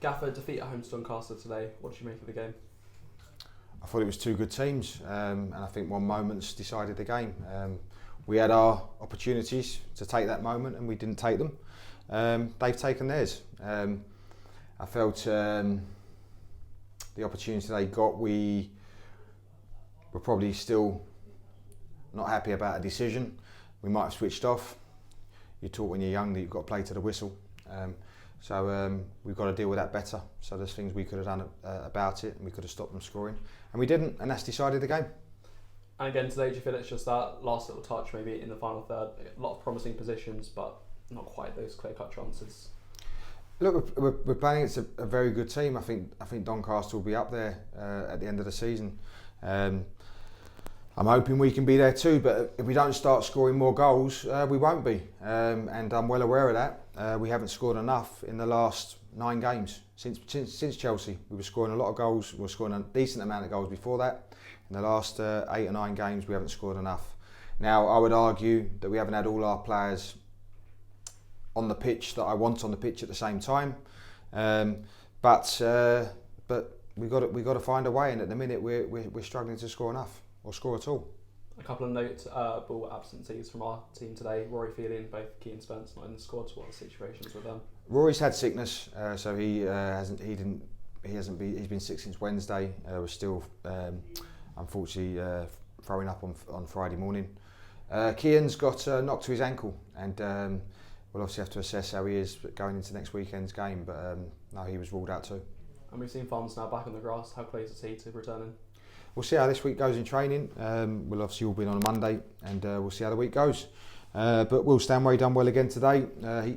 Gaffer, defeat at home to Doncaster today. What did you make of the game? I thought it was two good teams, and I think one moment's decided the game. We had our opportunities to take that moment, and we didn't take them. They've taken theirs. I felt the opportunity they got, we were probably still not happy about a decision. We might have switched off. You're taught when you're young that you've got to play to the whistle. So we've got to deal with that better. So there's things we could have done about it, and we could have stopped them scoring, and we didn't, and that's decided the game. And again today, do you feel it's just that last little touch maybe in the final third? A lot of promising positions, but not quite those clear-cut chances. Look, we're playing against a very good team. I think Doncaster will be up there at the end of the season. I'm hoping we can be there too, but if we don't start scoring more goals, we won't be. And I'm well aware of that. We haven't scored enough in the last 9 games since Chelsea. We were scoring a lot of goals. We were scoring a decent amount of goals before that. In the last 8 or 9 games, we haven't scored enough. Now, I would argue that we haven't had all our players on the pitch that I want on the pitch at the same time. But we got to find a way. And at the minute, we're struggling to score enough or score at all. A couple of notable absentees from our team today. Rory Willian, both Key and Spence not in the squad. What are the situations with them? Rory's had sickness, so he's been sick since Wednesday. We're still unfortunately throwing up on Friday morning. Kian's got knocked to his ankle, and we'll obviously have to assess how he is going into next weekend's game. But no, he was ruled out too. And we've seen Farms now back on the grass. How close is he to returning? We'll see how this week goes in training. We'll obviously all be on a Monday, and we'll see how the week goes. But Will Stanway done well again today.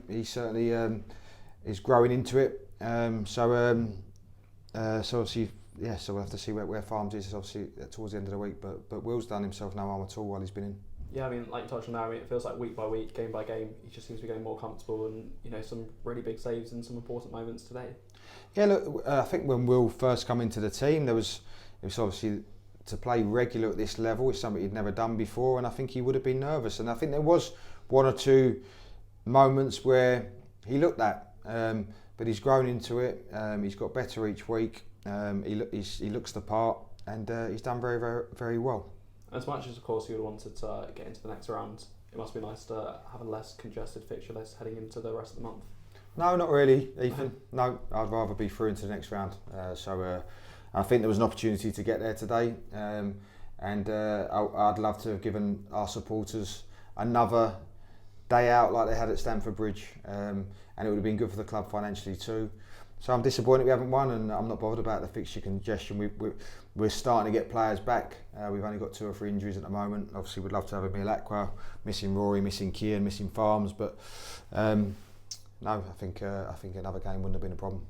He certainly is growing into it. So obviously, yeah. So we'll have to see where Farms is obviously towards the end of the week. But Will's done himself no harm at all while he's been in. Yeah, I mean, like you touched on now, it feels like week by week, game by game, he just seems to be getting more comfortable, and some really big saves in some important moments today. Yeah, look, I think when Will first come into the team, it was obviously to play regular at this level is something he'd never done before, and I think he would have been nervous. And I think there was 1 or 2 moments where he looked that, but he's grown into it. He's got better each week. He looks the part, and he's done very, very, very well. As much as, of course, you would have wanted to get into the next round, it must be nice to have a less congested fixture list heading into the rest of the month. No, not really, Ethan. No, I'd rather be through into the next round. I think there was an opportunity to get there today, and I'd love to have given our supporters another day out like they had at Stamford Bridge, and it would have been good for the club financially too. So I'm disappointed we haven't won, and I'm not bothered about the fixture congestion. We're starting to get players back. We've only got 2 or 3 injuries at the moment. Obviously, we'd love to have Emil Aqua, missing Rory, missing Kian, missing Farms, but no, I think another game wouldn't have been a problem.